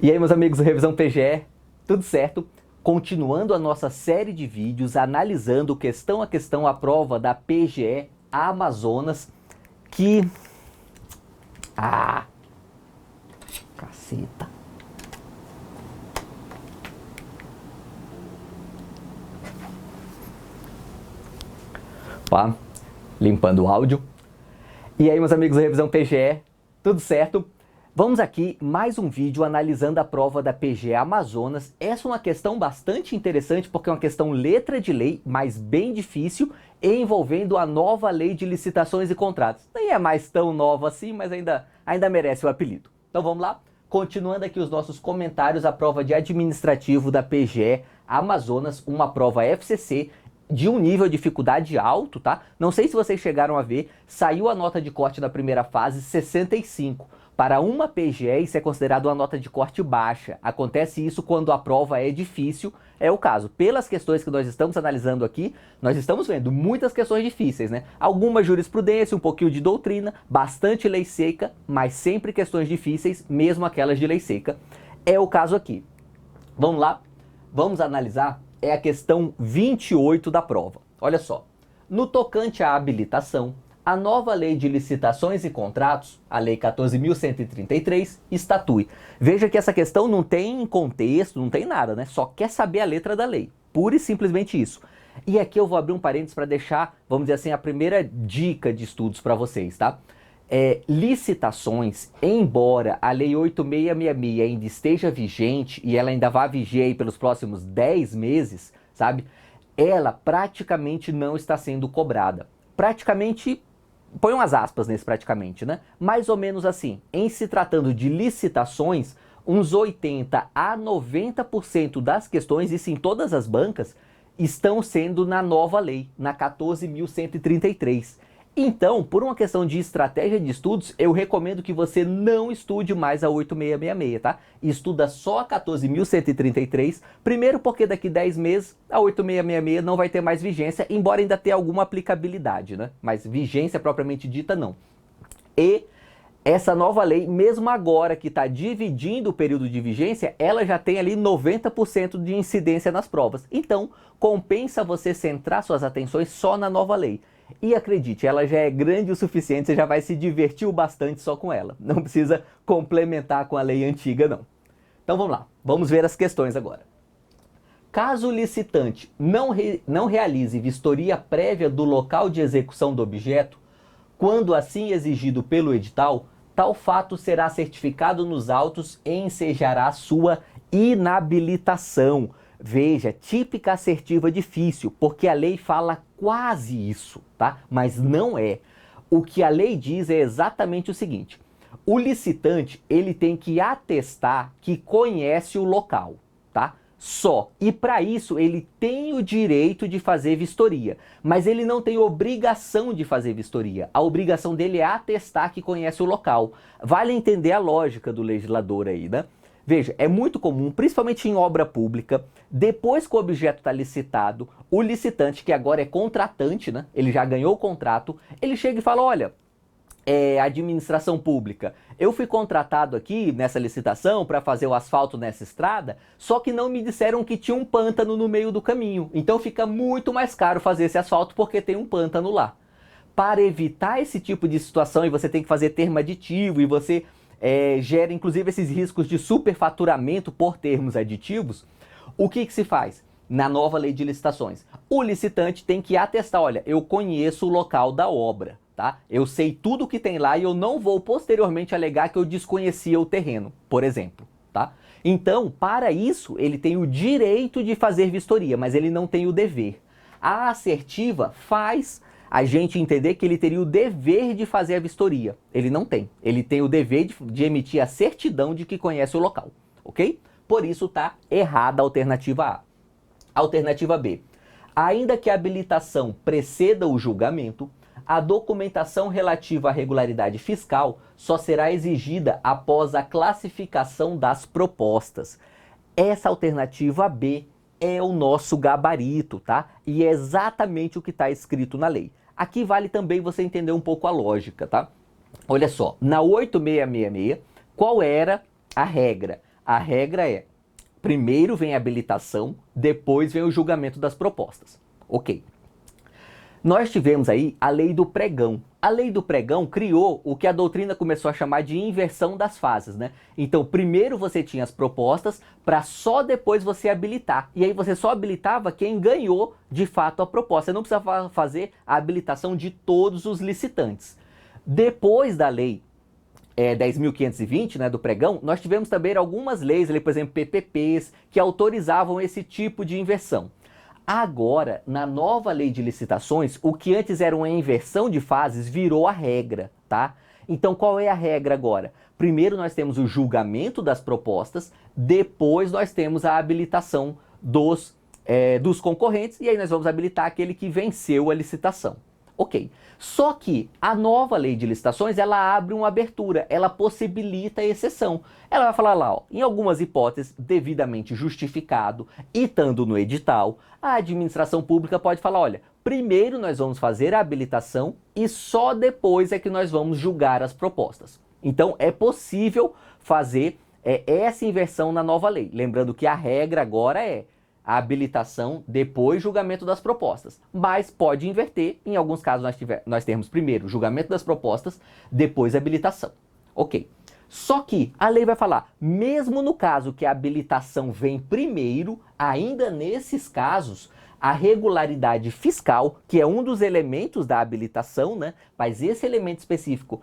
E aí, meus amigos do Revisão PGE, tudo certo? Continuando a nossa série de vídeos analisando questão a questão a prova da PGE Amazonas, que... Caceta! Opa, limpando o áudio. E aí, meus amigos do Revisão PGE, tudo certo? Vamos aqui mais um vídeo analisando a prova da PGE Amazonas. Essa é uma questão bastante interessante porque é uma questão letra de lei, mas bem difícil, e envolvendo a nova lei de licitações e contratos. Nem é mais tão nova assim, mas ainda merece o apelido. Então vamos lá? Continuando aqui os nossos comentários, a prova de administrativo da PGE Amazonas, uma prova FCC, de um nível de dificuldade alto, tá? Não sei se vocês chegaram a ver, saiu a nota de corte da primeira fase 65. Para uma PGE, isso é considerado uma nota de corte baixa. Acontece isso quando a prova é difícil, é o caso. Pelas questões que nós estamos analisando aqui, nós estamos vendo muitas questões difíceis, né? Alguma jurisprudência, um pouquinho de doutrina, bastante lei seca, mas sempre questões difíceis, mesmo aquelas de lei seca. É o caso aqui. Vamos lá? Vamos analisar? É a questão 28 da prova. Olha só. No tocante à habilitação, a nova lei de licitações e contratos, a lei 14.133, estatui. Veja que essa questão não tem contexto, não tem nada, né? Só quer saber a letra da lei. Pura e simplesmente isso. E aqui eu vou abrir um parênteses para deixar, vamos dizer assim, a primeira dica de estudos para vocês, tá? Licitações, embora a lei 8666 ainda esteja vigente e ela ainda vá viger aí pelos próximos 10 meses, sabe? Ela praticamente não está sendo cobrada. Praticamente... Põe umas aspas nesse praticamente, né? Mais ou menos assim, em se tratando de licitações, uns 80 a 90% das questões, isso em todas as bancas, estão sendo na nova lei, na 14.133. Então, por uma questão de estratégia de estudos, eu recomendo que você não estude mais a 8666, tá? Estuda só a 14.133, primeiro porque daqui 10 meses a 8666 não vai ter mais vigência, embora ainda tenha alguma aplicabilidade, né? Mas vigência propriamente dita, não. E essa nova lei, mesmo agora que está dividindo o período de vigência, ela já tem ali 90% de incidência nas provas. Então, compensa você centrar suas atenções só na nova lei. E acredite, ela já é grande o suficiente, você já vai se divertir bastante só com ela. Não precisa complementar com a lei antiga, não. Então vamos lá, vamos ver as questões agora. Caso o licitante não realize vistoria prévia do local de execução do objeto, quando assim exigido pelo edital, tal fato será certificado nos autos e ensejará sua inabilitação. Veja, típica assertiva difícil, porque a lei fala quase isso, tá? Mas não é. O que a lei diz é exatamente o seguinte: o licitante, ele tem que atestar que conhece o local, tá? Só. E para isso ele tem o direito de fazer vistoria, mas ele não tem obrigação de fazer vistoria. A obrigação dele é atestar que conhece o local. Vale entender a lógica do legislador aí, né? Veja, é muito comum, principalmente em obra pública, depois que o objeto está licitado, o licitante, que agora é contratante, né? Ele já ganhou o contrato, ele chega e fala, olha, administração pública, eu fui contratado aqui nessa licitação para fazer o asfalto nessa estrada, só que não me disseram que tinha um pântano no meio do caminho, então fica muito mais caro fazer esse asfalto porque tem um pântano lá. Para evitar esse tipo de situação, e você tem que fazer termo aditivo, e você gera inclusive esses riscos de superfaturamento por termos aditivos, o que se faz? Na nova lei de licitações, o licitante tem que atestar, olha, eu conheço o local da obra, tá? Eu sei tudo que tem lá e eu não vou posteriormente alegar que eu desconhecia o terreno, por exemplo, tá? Então, para isso, ele tem o direito de fazer vistoria, mas ele não tem o dever. A assertiva faz a gente entender que ele teria o dever de fazer a vistoria. Ele não tem. Ele tem o dever de emitir a certidão de que conhece o local, ok? Por isso está errada a alternativa A. Alternativa B. Ainda que a habilitação preceda o julgamento, a documentação relativa à regularidade fiscal só será exigida após a classificação das propostas. Essa alternativa B é o nosso gabarito, tá? E é exatamente o que está escrito na lei. Aqui vale também você entender um pouco a lógica, tá? Olha só, na 8666, qual era a regra? A regra é, primeiro vem a habilitação, depois vem o julgamento das propostas. Ok. Nós tivemos aí a lei do pregão. A lei do pregão criou o que a doutrina começou a chamar de inversão das fases, né? Então, primeiro você tinha as propostas para só depois você habilitar. E aí você só habilitava quem ganhou de fato a proposta. Você não precisava fazer a habilitação de todos os licitantes. Depois da lei 10.520, né, do pregão, nós tivemos também algumas leis, por exemplo, PPPs, que autorizavam esse tipo de inversão. Agora, na nova lei de licitações, o que antes era uma inversão de fases virou a regra, tá? Então, qual é a regra agora? Primeiro nós temos o julgamento das propostas, depois nós temos a habilitação dos concorrentes, e aí nós vamos habilitar aquele que venceu a licitação. Ok. Só que a nova lei de licitações, ela abre uma abertura, ela possibilita a exceção. Ela vai falar lá, ó, em algumas hipóteses devidamente justificado e estando no edital, a administração pública pode falar, olha, primeiro nós vamos fazer a habilitação e só depois é que nós vamos julgar as propostas. Então é possível fazer essa inversão na nova lei. Lembrando que a regra agora é a habilitação, depois julgamento das propostas. Mas pode inverter, em alguns casos nós temos primeiro julgamento das propostas, depois habilitação. Ok. Só que a lei vai falar, mesmo no caso que a habilitação vem primeiro, ainda nesses casos, a regularidade fiscal, que é um dos elementos da habilitação, né? Mas esse elemento específico,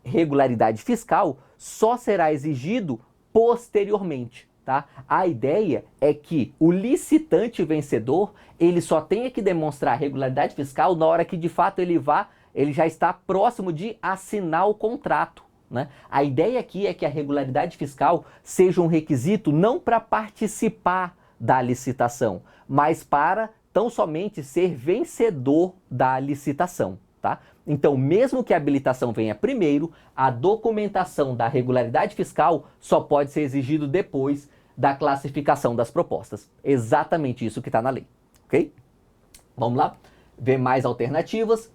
regularidade fiscal, só será exigido posteriormente. Tá? A ideia é que o licitante vencedor, ele só tenha que demonstrar regularidade fiscal na hora que de fato ele já está próximo de assinar o contrato, né? A ideia aqui é que a regularidade fiscal seja um requisito não para participar da licitação, mas para tão somente ser vencedor da licitação. Tá? Então, mesmo que a habilitação venha primeiro, a documentação da regularidade fiscal só pode ser exigido depois da classificação das propostas. Exatamente isso que está na lei. Ok? Vamos lá? Ver mais alternativas.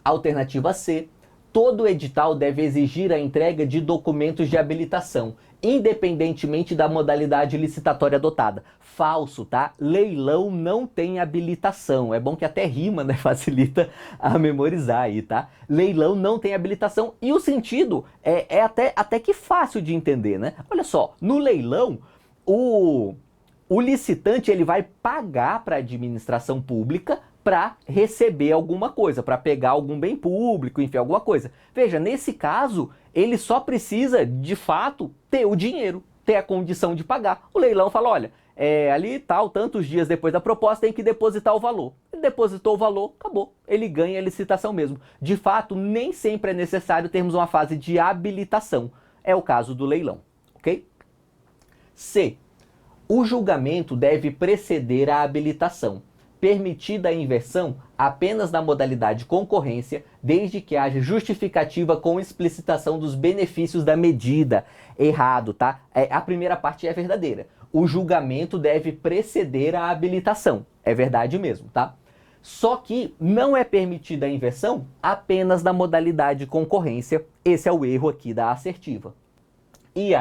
Alternativa C. Todo edital deve exigir a entrega de documentos de habilitação, independentemente da modalidade licitatória adotada. Falso, tá? Leilão não tem habilitação. É bom que até rima, né? Facilita a memorizar aí, tá? Leilão não tem habilitação. E o sentido é até que fácil de entender, né? Olha só, no leilão, o licitante ele vai pagar para a administração pública para receber alguma coisa, para pegar algum bem público, enfim, alguma coisa. Veja, nesse caso, ele só precisa, de fato, ter o dinheiro, ter a condição de pagar. O leilão fala, olha, ali tal, tantos dias depois da proposta tem que depositar o valor. Ele depositou o valor, acabou. Ele ganha a licitação mesmo. De fato, nem sempre é necessário termos uma fase de habilitação. É o caso do leilão, ok? C. O julgamento deve preceder a habilitação, permitida a inversão apenas na modalidade concorrência, desde que haja justificativa com explicitação dos benefícios da medida. Errado, tá? A primeira parte é verdadeira. O julgamento deve preceder a habilitação. É verdade mesmo, tá? Só que não é permitida a inversão apenas na modalidade concorrência. Esse é o erro aqui da assertiva. E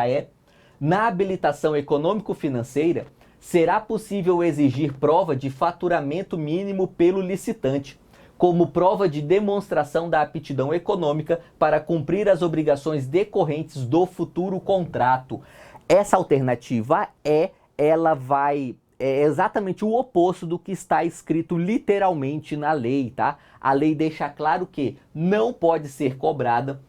na habilitação econômico-financeira, será possível exigir prova de faturamento mínimo pelo licitante, como prova de demonstração da aptidão econômica para cumprir as obrigações decorrentes do futuro contrato. Essa alternativa ela vai exatamente o oposto do que está escrito literalmente na lei, tá? A lei deixa claro que não pode ser cobrada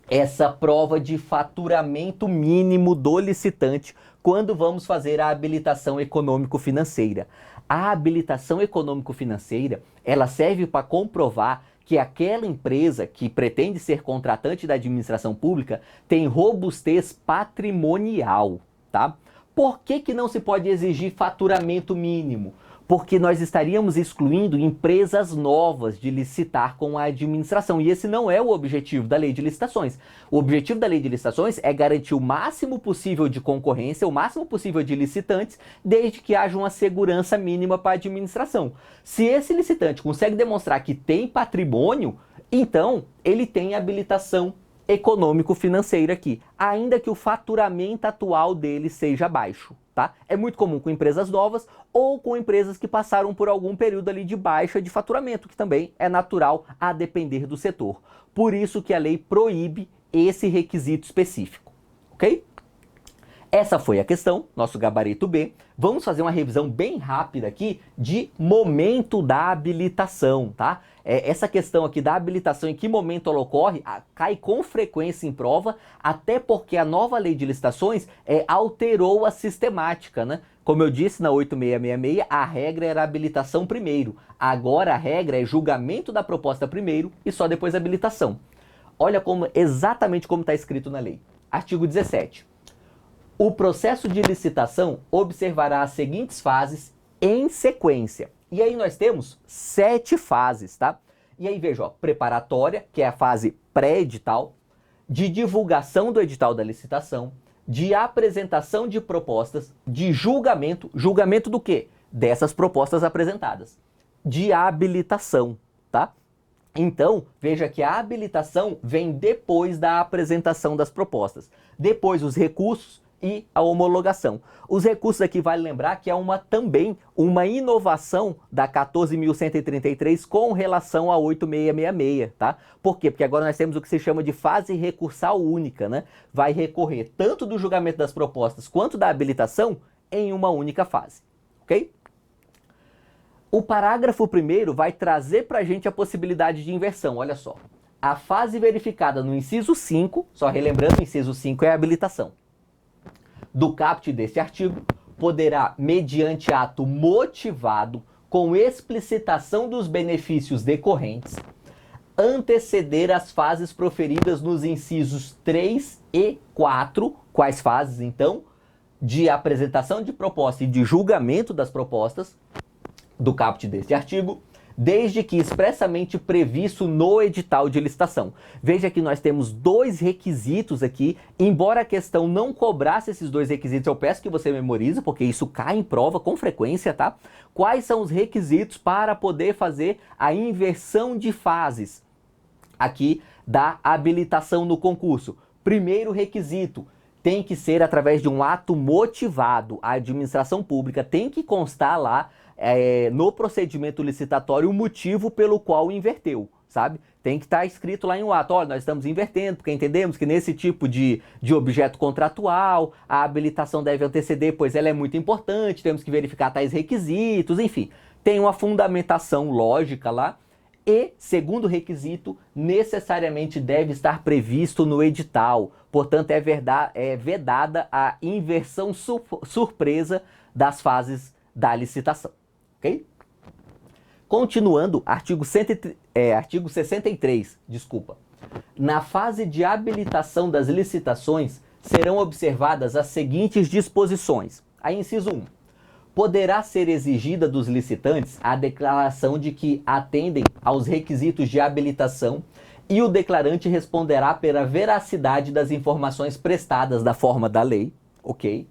essa prova de faturamento mínimo do licitante quando vamos fazer a habilitação econômico-financeira. A habilitação econômico-financeira, ela serve para comprovar que aquela empresa que pretende ser contratante da administração pública tem robustez patrimonial, tá? Por que não se pode exigir faturamento mínimo? Porque nós estaríamos excluindo empresas novas de licitar com a administração. E esse não é o objetivo da lei de licitações. O objetivo da lei de licitações é garantir o máximo possível de concorrência, o máximo possível de licitantes, desde que haja uma segurança mínima para a administração. Se esse licitante consegue demonstrar que tem patrimônio, então ele tem habilitação econômico-financeiro aqui, ainda que o faturamento atual dele seja baixo, tá? É muito comum com empresas novas ou com empresas que passaram por algum período ali de baixa de faturamento, que também é natural a depender do setor. Por isso que a lei proíbe esse requisito específico, ok? Essa foi a questão, nosso gabarito B. Vamos fazer uma revisão bem rápida aqui de momento da habilitação, tá? Essa questão aqui da habilitação, em que momento ela ocorre, cai com frequência em prova, até porque a nova lei de licitações alterou a sistemática, né? Como eu disse na 8666, a regra era habilitação primeiro. Agora a regra é julgamento da proposta primeiro e só depois habilitação. Olha exatamente como está escrito na lei. Artigo 17. O processo de licitação observará as seguintes fases em sequência. E aí nós temos 7 fases, tá? E aí veja, ó, preparatória, que é a fase pré-edital, de divulgação do edital da licitação, de apresentação de propostas, de julgamento. Julgamento do quê? Dessas propostas apresentadas. De habilitação, tá? Então, veja que a habilitação vem depois da apresentação das propostas. Depois os recursos e a homologação. Os recursos aqui vale lembrar que é também uma inovação da 14.133 com relação a 8666, tá? Por quê? Porque agora nós temos o que se chama de fase recursal única, né? Vai recorrer tanto do julgamento das propostas quanto da habilitação em uma única fase, ok? O parágrafo 1º vai trazer para a gente a possibilidade de inversão, olha só. A fase verificada no inciso 5, só relembrando, o inciso 5 é a habilitação, do caput deste artigo, poderá, mediante ato motivado, com explicitação dos benefícios decorrentes, anteceder as fases proferidas nos incisos 3 e 4. Quais fases, então? De apresentação de proposta e de julgamento das propostas do caput deste artigo, desde que expressamente previsto no edital de licitação. Veja que nós temos 2 requisitos aqui, embora a questão não cobrasse esses 2 requisitos, eu peço que você memorize, porque isso cai em prova com frequência, tá? Quais são os requisitos para poder fazer a inversão de fases aqui da habilitação no concurso? Primeiro requisito, tem que ser através de um ato motivado. A administração pública tem que constar lá no procedimento licitatório o motivo pelo qual inverteu, sabe? Tem que estar escrito lá em um ato, olha, nós estamos invertendo, porque entendemos que nesse tipo de objeto contratual, a habilitação deve anteceder, pois ela é muito importante, temos que verificar tais requisitos, enfim. Tem uma fundamentação lógica lá. E, segundo requisito, necessariamente deve estar previsto no edital. Portanto, é vedada a inversão surpresa das fases da licitação. Ok? Continuando, artigo 63, desculpa. Na fase de habilitação das licitações, serão observadas as seguintes disposições. Aí, inciso 1. Poderá ser exigida dos licitantes a declaração de que atendem aos requisitos de habilitação e o declarante responderá pela veracidade das informações prestadas da forma da lei, ok?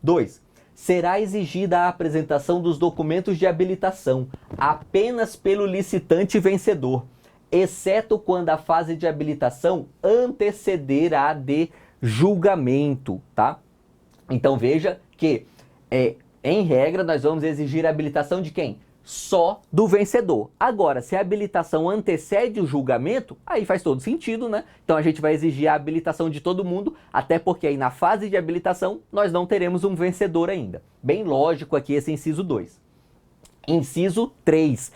2. Será exigida a apresentação dos documentos de habilitação apenas pelo licitante vencedor, exceto quando a fase de habilitação anteceder a de julgamento, tá? Então veja que, em regra, nós vamos exigir a habilitação de quem? Só do vencedor. Agora, se a habilitação antecede o julgamento, aí faz todo sentido, né? Então a gente vai exigir a habilitação de todo mundo, até porque aí na fase de habilitação nós não teremos um vencedor ainda. Bem lógico aqui esse inciso 2. Inciso 3.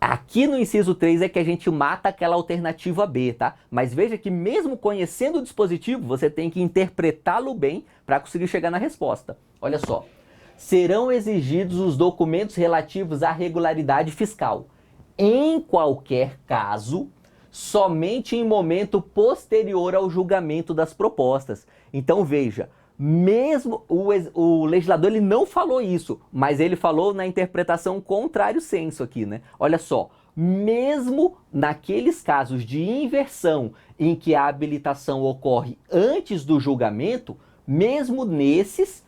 Aqui no inciso 3 é que a gente mata aquela alternativa B, tá? Mas veja que mesmo conhecendo o dispositivo, você tem que interpretá-lo bem para conseguir chegar na resposta. Olha só. Serão exigidos os documentos relativos à regularidade fiscal. Em qualquer caso, somente em momento posterior ao julgamento das propostas. Então veja, mesmo o legislador ele não falou isso, mas ele falou na interpretação contrário senso aqui, né? Olha só, mesmo naqueles casos de inversão em que a habilitação ocorre antes do julgamento, mesmo nesses,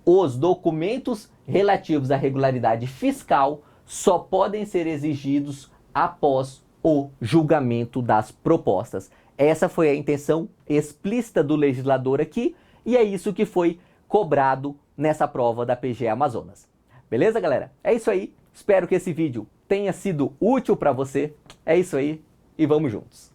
os documentos relativos à regularidade fiscal só podem ser exigidos após o julgamento das propostas. Essa foi a intenção explícita do legislador aqui e é isso que foi cobrado nessa prova da PGE Amazonas. Beleza, galera? É isso aí. Espero que esse vídeo tenha sido útil para você. É isso aí e vamos juntos.